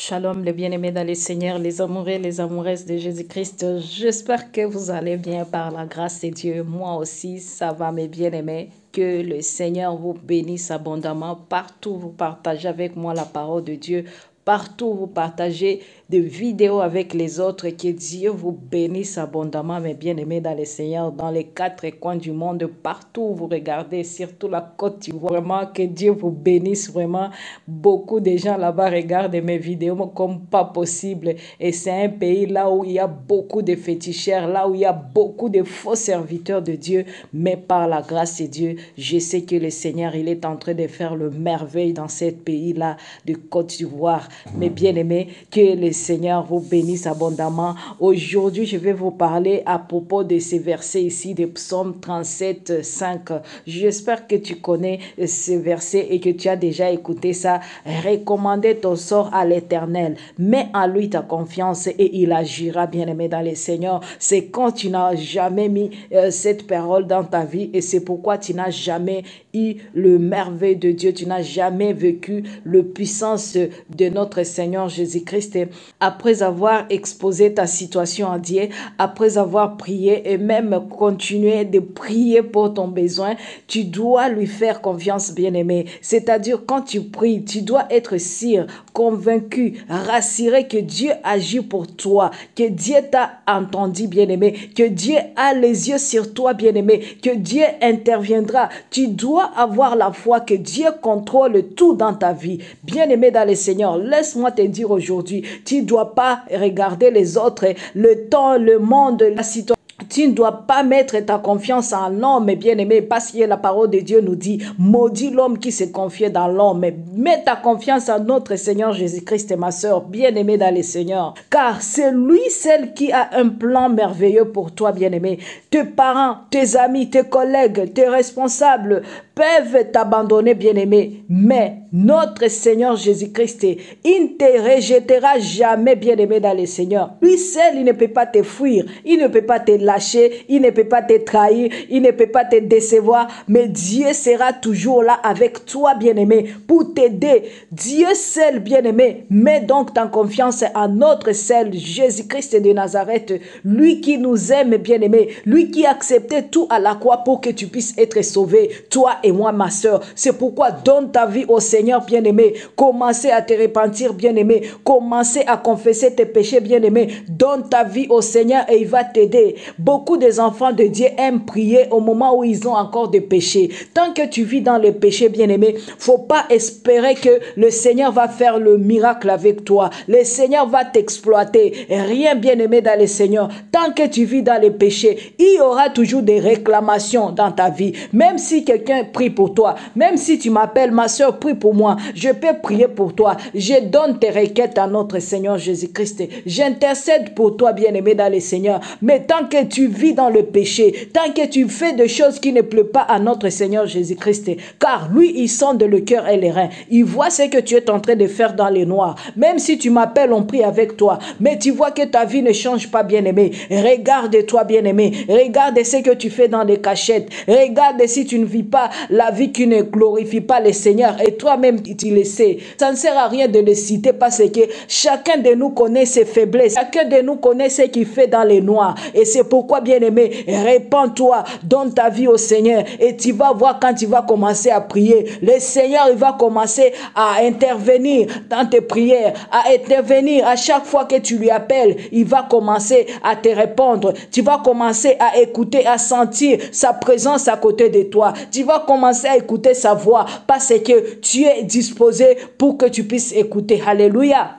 Shalom les bien-aimés dans le Seigneur, les amoureux, les amoureuses de Jésus-Christ. J'espère que vous allez bien par la grâce de Dieu. Moi aussi, ça va mes bien-aimés. Que le Seigneur vous bénisse abondamment. Partout, vous partagez avec moi la parole de Dieu. Partout, vous partagez des vidéos avec les autres. Que Dieu vous bénisse abondamment, mes bien-aimés dans le Seigneur, dans les quatre coins du monde, partout où vous regardez, surtout la Côte d'Ivoire. Vraiment, que Dieu vous bénisse vraiment. Beaucoup de gens là-bas regardent mes vidéos comme pas possible. Et c'est un pays là où il y a beaucoup de féticheurs, là où il y a beaucoup de faux serviteurs de Dieu. Mais par la grâce de Dieu, je sais que le Seigneur, il est en train de faire le merveille dans ce pays-là de Côte d'Ivoire. Mes bien-aimés, que le Seigneur vous bénisse abondamment. Aujourd'hui, je vais vous parler à propos de ces versets ici de Psaume 37, 5. J'espère que tu connais ces versets et que tu as déjà écouté ça. Recommandez ton sort à l'Éternel. Mets en lui ta confiance et il agira, bien-aimé dans le Seigneur. C'est quand tu n'as jamais mis cette parole dans ta vie et c'est pourquoi tu n'as jamais eu le merveille de Dieu. Tu n'as jamais vécu la puissance de notre Seigneur Jésus-Christ. Après avoir exposé ta situation à Dieu, après avoir prié et même continué de prier pour ton besoin, tu dois lui faire confiance, bien-aimé. C'est-à-dire, quand tu pries, tu dois être sûr, convaincu, rassuré que Dieu agit pour toi, que Dieu t'a entendu, bien-aimé, que Dieu a les yeux sur toi, bien-aimé, que Dieu interviendra. Tu dois avoir la foi que Dieu contrôle tout dans ta vie. Bien-aimé dans le Seigneur, laisse-moi te dire aujourd'hui, tu ne dois pas regarder les autres, le temps, le monde, la situation. Tu ne dois pas mettre ta confiance en l'homme, bien-aimé, parce que la parole de Dieu nous dit, maudit l'homme qui se confie dans l'homme. Mets ta confiance en notre Seigneur Jésus-Christ, ma soeur, bien-aimée dans le Seigneur. Car c'est lui, celle qui a un plan merveilleux pour toi, bien-aimé. Tes parents, tes amis, tes collègues, tes responsables peuvent t'abandonner, bien-aimé. Mais notre Seigneur Jésus-Christ, il ne te rejettera jamais, bien-aimé dans le Seigneur. Lui seul, il ne peut pas te fuir, il ne peut pas te lâcher, il ne peut pas te trahir, il ne peut pas te décevoir, mais Dieu sera toujours là avec toi, bien-aimé, pour t'aider. Dieu seul, bien-aimé, mets donc ta confiance en notre seul Jésus-Christ de Nazareth, lui qui nous aime, bien-aimé, lui qui a accepté tout à la croix pour que tu puisses être sauvé, toi et moi, ma soeur. C'est pourquoi donne ta vie au Seigneur, bien-aimé. Commencez à te repentir, bien-aimé. Commencez à confesser tes péchés, bien-aimé. Donne ta vie au Seigneur et il va t'aider. Beaucoup des enfants de Dieu aiment prier au moment où ils ont encore des péchés. Tant que tu vis dans les péchés, bien-aimé, faut pas espérer que le Seigneur va faire le miracle avec toi. Le Seigneur va t'exploiter. Rien, bien-aimé, dans le Seigneur. Tant que tu vis dans les péchés, il y aura toujours des réclamations dans ta vie. Même si quelqu'un prie pour toi, même si tu m'appelles, ma soeur, prie pour moi, je peux prier pour toi. Je donne tes requêtes à notre Seigneur Jésus-Christ. J'intercède pour toi, bien-aimé dans le Seigneur. Mais tant que tu vis dans le péché, tant que tu fais des choses qui ne plaisent pas à notre Seigneur Jésus-Christ, car lui, il sonde le cœur et les reins. Il voit ce que tu es en train de faire dans les noirs. Même si tu m'appelles, on prie avec toi. Mais tu vois que ta vie ne change pas, bien-aimé. Regarde-toi, bien-aimé. Regarde ce que tu fais dans les cachettes. Regarde si tu ne vis pas la vie qui ne glorifie pas le Seigneur. Et toi-même, tu le sais. Ça ne sert à rien de le citer parce que chacun de nous connaît ses faiblesses. Chacun de nous connaît ce qu'il fait dans les noirs. Et c'est pourquoi, bien-aimé, répands-toi, donne ta vie au Seigneur. Et tu vas voir quand tu vas commencer à prier. Le Seigneur, il va commencer à intervenir dans tes prières, à intervenir à chaque fois que tu lui appelles. Il va commencer à te répondre. Tu vas commencer à écouter, à sentir sa présence à côté de toi. Tu vas commencer à écouter sa voix parce que tu es disposé pour que tu puisses écouter. Alléluia.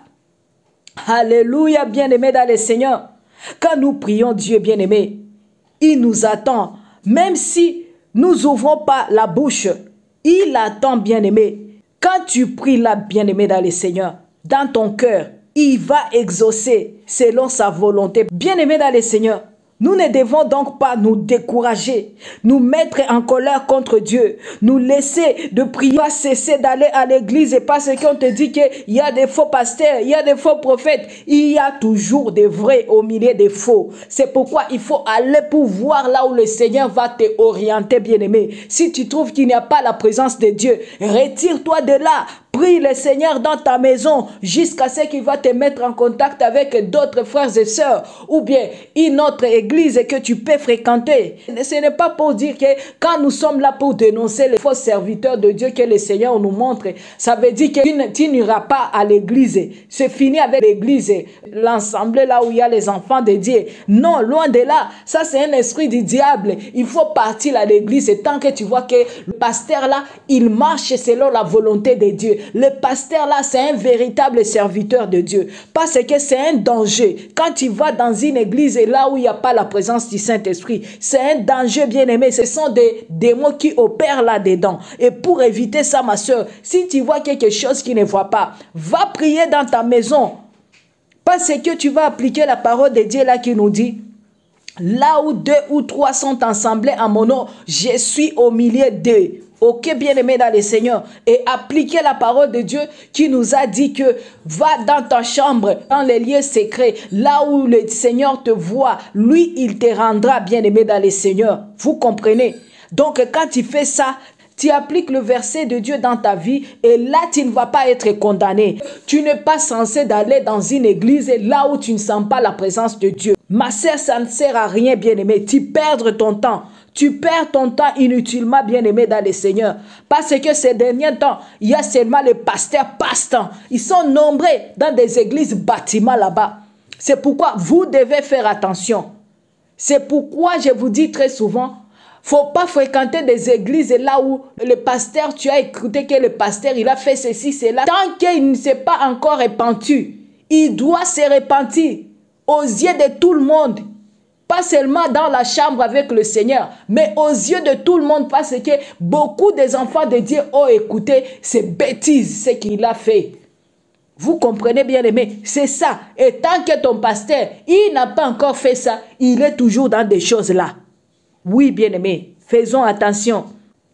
Alléluia, bien-aimé dans le Seigneur. Quand nous prions Dieu, bien-aimé, il nous attend. Même si nous n'ouvrons pas la bouche, il attend, bien-aimé. Quand tu pries là, bien-aimé dans le Seigneur, dans ton cœur, il va exaucer selon sa volonté. Bien-aimé dans le Seigneur, nous ne devons donc pas nous décourager, nous mettre en colère contre Dieu, nous laisser de prier, pas cesser d'aller à l'église parce qu'on te dit qu'il y a des faux pasteurs, il y a des faux prophètes. Il y a toujours des vrais au milieu des faux. C'est pourquoi il faut aller pour voir là où le Seigneur va te orienter, bien-aimé. Si tu trouves qu'il n'y a pas la présence de Dieu, retire-toi de là. Prie le Seigneur dans ta maison jusqu'à ce qu'il va te mettre en contact avec d'autres frères et sœurs ou bien une autre église que tu peux fréquenter. Ce n'est pas pour dire que quand nous sommes là pour dénoncer les faux serviteurs de Dieu que le Seigneur nous montre, ça veut dire que tu n'iras pas à l'église. C'est fini avec l'église, l'ensemble là où il y a les enfants de Dieu. Non, loin de là. Ça, c'est un esprit du diable. Il faut partir à l'église tant que tu vois que le pasteur là, il marche selon la volonté de Dieu. Le pasteur là, c'est un véritable serviteur de Dieu. Parce que c'est un danger. Quand tu vas dans une église et là où il n'y a pas la présence du Saint-Esprit, c'est un danger, bien aimé. Ce sont des démons qui opèrent là-dedans. Et pour éviter ça, ma soeur, si tu vois quelque chose qui ne va pas, va prier dans ta maison. Parce que tu vas appliquer la parole de Dieu là qui nous dit: là où 2 ou 3 sont assemblés en mon nom, je suis au milieu d'eux. Ok, bien-aimé dans le Seigneur. Et appliquer la parole de Dieu qui nous a dit que va dans ta chambre, dans les lieux secrets, là où le Seigneur te voit, lui, il te rendra, bien-aimé dans le Seigneur. Vous comprenez? Donc, quand tu fais ça, tu appliques le verset de Dieu dans ta vie et là, tu ne vas pas être condamné. Tu n'es pas censé d'aller dans une église là où tu ne sens pas la présence de Dieu. Ma sœur, ça ne sert à rien, bien-aimé. Tu perds ton temps. Tu perds ton temps inutilement, bien-aimé dans le Seigneur. Parce que ces derniers temps, il y a seulement les pasteurs passe-temps. Ils sont nombreux dans des églises bâtiments là-bas. C'est pourquoi vous devez faire attention. C'est pourquoi je vous dis très souvent, faut pas fréquenter des églises là où le pasteur, tu as écouté que le pasteur, il a fait ceci, cela. Tant qu'il ne s'est pas encore repenti, il doit se repentir aux yeux de tout le monde. Pas seulement dans la chambre avec le Seigneur, mais aux yeux de tout le monde, parce que beaucoup des enfants de Dieu ont écouté ces bêtises, ce qu'il a fait. Vous comprenez, bien aimé, c'est ça. Et tant que ton pasteur, il n'a pas encore fait ça, il est toujours dans des choses là. Oui, bien-aimé, faisons attention.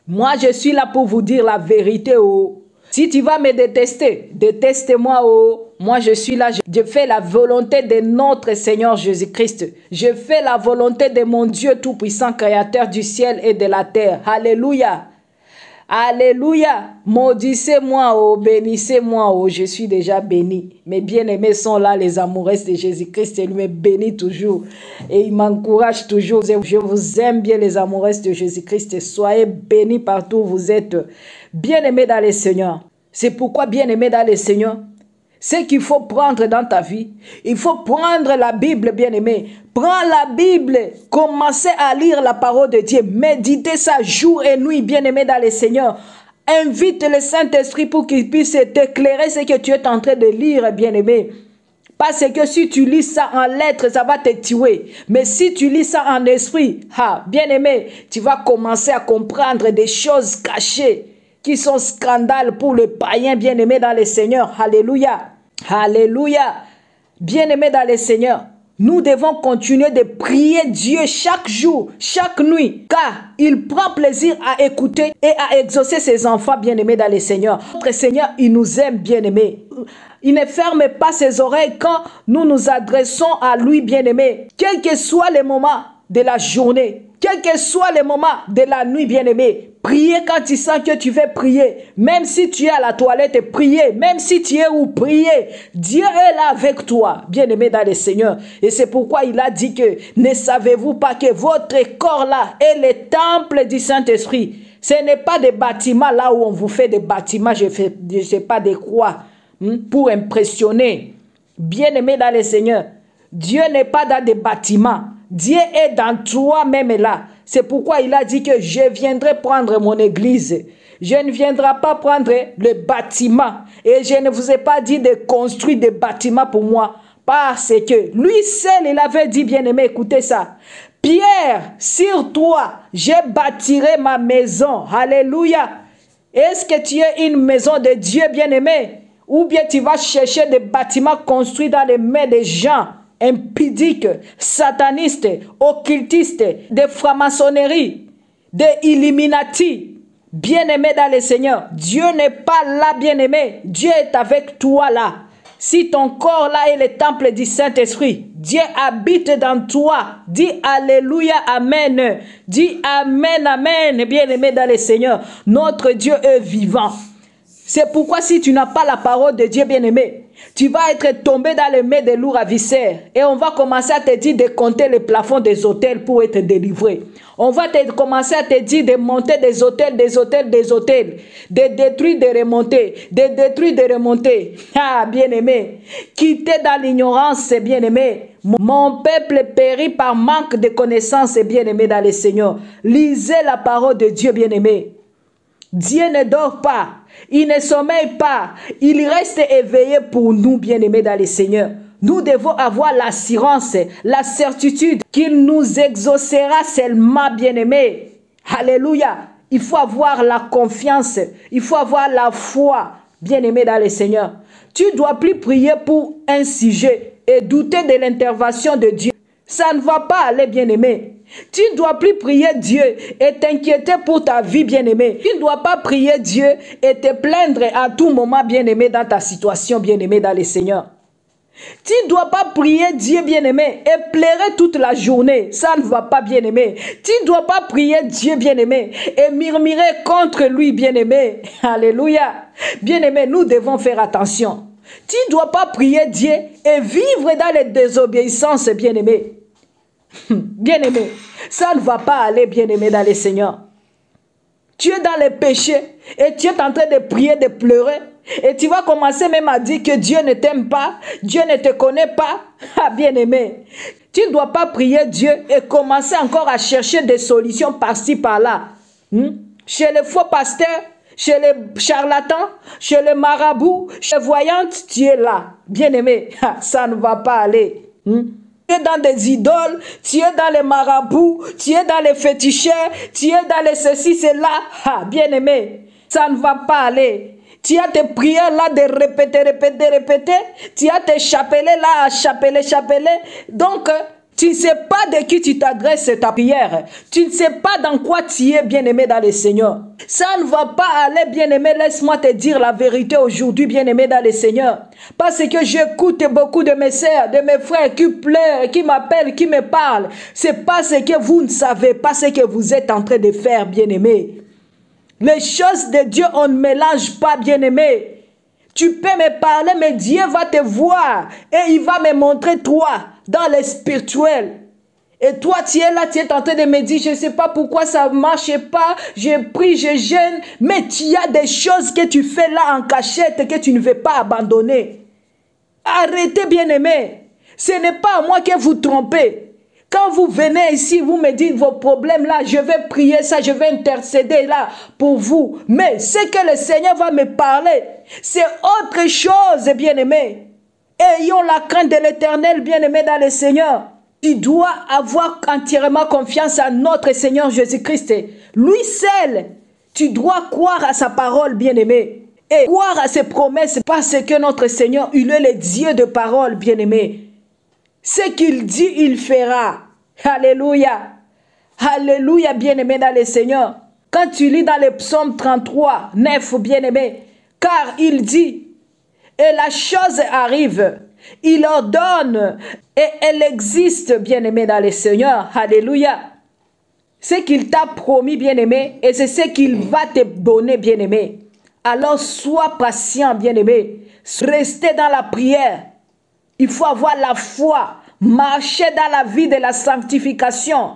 Moi, je suis là pour vous dire la vérité. Oh. Si tu vas me détester, déteste-moi. Oh. Moi, je suis là. Je fais la volonté de notre Seigneur Jésus-Christ. Je fais la volonté de mon Dieu Tout-Puissant, Créateur du ciel et de la terre. Alléluia. Alléluia. Maudissez-moi, oh, bénissez-moi, oh, je suis déjà béni. Mes bien-aimés sont là, les amoureux de Jésus-Christ, et il me bénit toujours. Et il m'encourage toujours. Je vous aime bien, les amoureux de Jésus-Christ. Soyez bénis partout où vous êtes. Bien-aimés dans le Seigneur. C'est pourquoi, bien-aimés dans le Seigneur, c'est qu'il faut prendre dans ta vie. Il faut prendre la Bible, bien-aimé. Prends la Bible. Commencez à lire la parole de Dieu. Méditez ça jour et nuit, bien-aimé dans le Seigneur. Invite le Saint-Esprit pour qu'il puisse t'éclairer ce que tu es en train de lire, bien-aimé. Parce que si tu lis ça en lettres, ça va te tuer. Mais si tu lis ça en esprit, bien-aimé, tu vas commencer à comprendre des choses cachées qui sont scandales pour le païen, bien-aimé dans le Seigneur. Alléluia. Alléluia. Bien-aimé dans le Seigneur, nous devons continuer de prier Dieu chaque jour, chaque nuit, car il prend plaisir à écouter et à exaucer ses enfants, bien-aimés dans le Seigneur. Notre Seigneur, il nous aime, bien-aimés. Il ne ferme pas ses oreilles quand nous nous adressons à lui, bien-aimé. Quel que soit le moment de la journée, quel que soit le moment de la nuit, bien-aimé, priez quand tu sens que tu veux prier. Même si tu es à la toilette, priez. Même si tu es où, priez. Dieu est là avec toi, bien-aimé dans le Seigneur. Et c'est pourquoi il a dit que ne savez-vous pas que votre corps là est le temple du Saint-Esprit. Ce n'est pas des bâtiments là où on vous fait des bâtiments, je ne sais pas des croix, pour impressionner. Bien-aimé dans le Seigneur, Dieu n'est pas dans des bâtiments. Dieu est dans toi-même là. C'est pourquoi il a dit que je viendrai prendre mon église. Je ne viendrai pas prendre le bâtiment. Et je ne vous ai pas dit de construire des bâtiments pour moi. Parce que lui seul, il avait dit, bien-aimé, écoutez ça. Pierre, sur toi, je bâtirai ma maison. Alléluia. Est-ce que tu es une maison de Dieu, bien-aimé? Ou bien tu vas chercher des bâtiments construits dans les mains des gens impudiques, satanistes, occultistes, de franc-maçonnerie, de Illuminati. Bien-aimé dans le Seigneur, Dieu n'est pas là, bien-aimé. Dieu est avec toi là. Si ton corps là est le temple du Saint-Esprit, Dieu habite dans toi. Dis Alléluia, Amen. Dis Amen, Amen, bien-aimé dans le Seigneur. Notre Dieu est vivant. C'est pourquoi si tu n'as pas la parole de Dieu, bien-aimé, tu vas être tombé dans les mains des loups ravisseurs. Et on va commencer à te dire de compter les plafonds des hôtels pour être délivré. On va commencer à te dire de monter des hôtels, des hôtels, des hôtels. De détruire, de remonter. De détruire, de remonter. Ah, bien-aimé. Quitter dans l'ignorance, bien-aimé. Mon peuple périt par manque de connaissances, bien-aimé dans le Seigneur. Lisez la parole de Dieu, bien-aimé. Dieu ne dort pas, il ne sommeille pas, il reste éveillé pour nous, bien-aimés dans le Seigneur. Nous devons avoir l'assurance, la certitude qu'il nous exaucera seulement, bien-aimés. Alléluia. Il faut avoir la confiance, il faut avoir la foi, bien-aimés dans le Seigneur. Tu ne dois plus prier pour un sujet et douter de l'intervention de Dieu. Ça ne va pas aller, bien-aimé. Tu ne dois plus prier Dieu et t'inquiéter pour ta vie, bien-aimé. Tu ne dois pas prier Dieu et te plaindre à tout moment, bien-aimé, dans ta situation, bien-aimé, dans le Seigneur. Tu ne dois pas prier Dieu, bien-aimé, et pleurer toute la journée. Ça ne va pas, bien-aimé. Tu ne dois pas prier Dieu, bien-aimé, et murmurer contre lui, bien-aimé. Alléluia. Bien-aimé, nous devons faire attention. Tu ne dois pas prier Dieu et vivre dans les désobéissances, bien-aimé. Bien-aimé, ça ne va pas aller, bien-aimé, dans le Seigneur. Tu es dans les péchés et tu es en train de prier, de pleurer. Et tu vas commencer même à dire que Dieu ne t'aime pas, Dieu ne te connaît pas. Ah, bien-aimé, tu ne dois pas prier Dieu et commencer encore à chercher des solutions par-ci, par-là. Chez les faux pasteurs, chez les charlatans, chez les marabouts, chez les voyantes, tu es là. Bien-aimé, ça ne va pas aller. Tu es dans des idoles, tu es dans les marabouts, tu es dans les féticheurs, tu es dans les ceci, cela. Ah, bien-aimé, ça ne va pas aller. Tu as tes prières là de répéter, répéter, répéter. Tu as tes chapelets là à chapeler, chapeler. Donc, tu ne sais pas de qui tu t'adresses ta prière. Tu ne sais pas dans quoi tu es, bien-aimé, dans le Seigneur. Ça ne va pas aller, bien-aimé. Laisse-moi te dire la vérité aujourd'hui, bien-aimé, dans le Seigneur. Parce que j'écoute beaucoup de mes sœurs, de mes frères qui pleurent, qui m'appellent, qui me parlent. C'est parce que vous ne savez pas ce que vous êtes en train de faire, bien-aimé. Les choses de Dieu, on ne mélange pas, bien-aimé. Tu peux me parler, mais Dieu va te voir et il va me montrer toi dans le spirituel. Et toi, tu es là, tu es en train de me dire, je ne sais pas pourquoi ça ne marche pas, je prie, je jeûne, mais tu as des choses que tu fais là en cachette que tu ne veux pas abandonner. Arrêtez, bien-aimé. Ce n'est pas à moi que vous trompez. Quand vous venez ici, vous me dites vos problèmes là, je vais prier ça, je vais intercéder là pour vous. Mais ce que le Seigneur va me parler, c'est autre chose, bien-aimé. Ayons la crainte de l'Éternel, bien-aimé, dans le Seigneur. Tu dois avoir entièrement confiance à notre Seigneur Jésus-Christ. Lui seul, tu dois croire à sa parole, bien-aimé. Et croire à ses promesses parce que notre Seigneur, il est le Dieu de parole, bien-aimé. Ce qu'il dit, il fera. Alléluia. Alléluia, bien-aimé dans le Seigneur. Quand tu lis dans le psaume 33, 9, bien-aimé, car il dit, et la chose arrive, il ordonne, et elle existe, bien-aimé dans le Seigneur. Alléluia. Ce qu'il t'a promis, bien-aimé, et c'est ce qu'il va te donner, bien-aimé. Alors sois patient, bien-aimé. Restez dans la prière. Il faut avoir la foi, marcher dans la vie de la sanctification.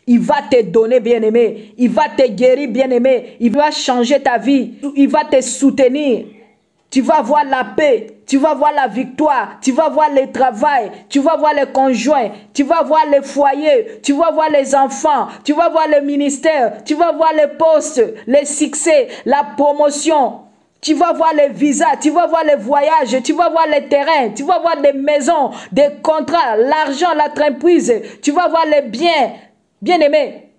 Il va te donner, bien-aimé. Il va te guérir, bien-aimé. Il va changer ta vie. Il va te soutenir. Tu vas voir la paix. Tu vas voir la victoire. Tu vas voir le travail. Tu vas voir les conjoints. Tu vas voir les foyers. Tu vas voir les enfants. Tu vas voir le ministère. Tu vas voir les postes, les succès, la promotion. Tu vas voir les visas, tu vas voir les voyages, tu vas voir les terrains, tu vas voir des maisons, des contrats, l'argent, l'entreprise, tu vas voir les biens. Bien-aimé,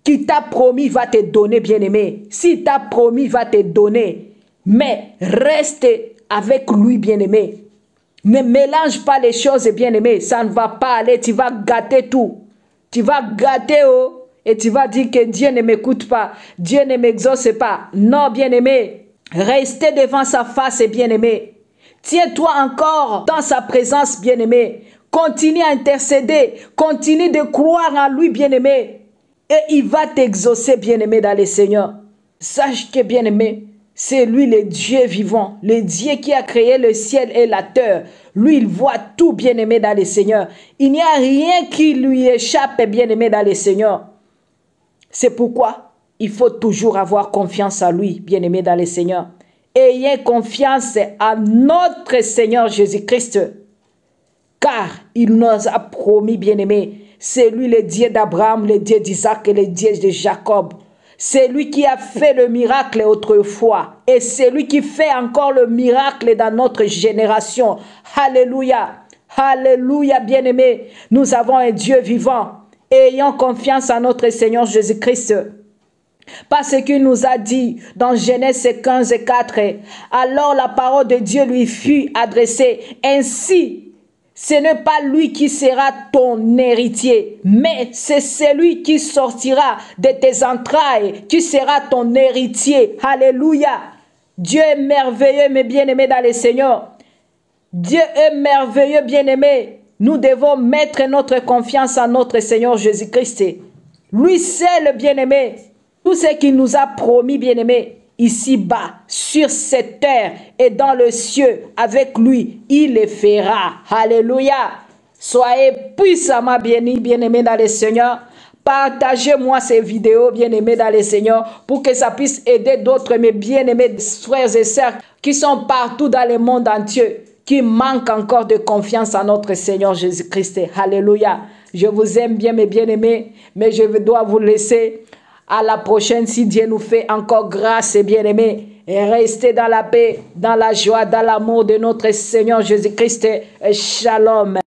qui t'a promis va te donner, bien-aimé. Si t'a promis va te donner, mais reste avec lui, bien-aimé. Ne mélange pas les choses, bien-aimé. Ça ne va pas aller, tu vas gâter tout. Tu vas gâter, oh, et tu vas dire que Dieu ne m'écoute pas, Dieu ne m'exauce pas. Non, bien-aimé. Restez devant sa face, bien-aimé. Tiens-toi encore dans sa présence, bien-aimé. Continue à intercéder. Continue de croire en lui, bien-aimé. Et il va t'exaucer, bien-aimé, dans le Seigneur. Sache que, bien-aimé, C'est lui le Dieu vivant, le Dieu qui a créé le ciel et la terre. Lui, il voit tout, bien-aimé dans le Seigneur. Il n'y a rien qui lui échappe, bien-aimé dans le Seigneur. C'est pourquoi il faut toujours avoir confiance en lui, bien-aimé dans le Seigneur. Ayez confiance en notre Seigneur Jésus-Christ, car il nous a promis, bien-aimé, c'est lui le Dieu d'Abraham, le Dieu d'Isaac et le Dieu de Jacob. C'est lui qui a fait le miracle autrefois. Et c'est lui qui fait encore le miracle dans notre génération. Alléluia. Alléluia, bien-aimés. Nous avons un Dieu vivant. Ayons confiance en notre Seigneur Jésus-Christ. Parce qu'il nous a dit dans Genèse 15 et 4, alors la parole de Dieu lui fut adressée. Ainsi, ce n'est pas lui qui sera ton héritier, mais c'est celui qui sortira de tes entrailles, qui sera ton héritier. Alléluia. Dieu est merveilleux, mes bien-aimés dans le Seigneur. Dieu est merveilleux, bien-aimés. Nous devons mettre notre confiance en notre Seigneur Jésus-Christ. Lui seul, le bien-aimé. Tout ce qu'il nous a promis, bien-aimés, ici-bas, sur cette terre et dans le ciel, avec lui, il le fera. Alléluia. Soyez puissamment bénis, bien-aimés dans le Seigneur. Partagez-moi ces vidéos, bien-aimés dans le Seigneur, pour que ça puisse aider d'autres, mes bien-aimés frères et sœurs, qui sont partout dans le monde entier, qui manquent encore de confiance en notre Seigneur Jésus-Christ. Alléluia. Je vous aime bien, mes bien-aimés, mais je dois vous laisser. À la prochaine, si Dieu nous fait encore grâce et bien-aimés. Et restez dans la paix, dans la joie, dans l'amour de notre Seigneur Jésus-Christ. Shalom.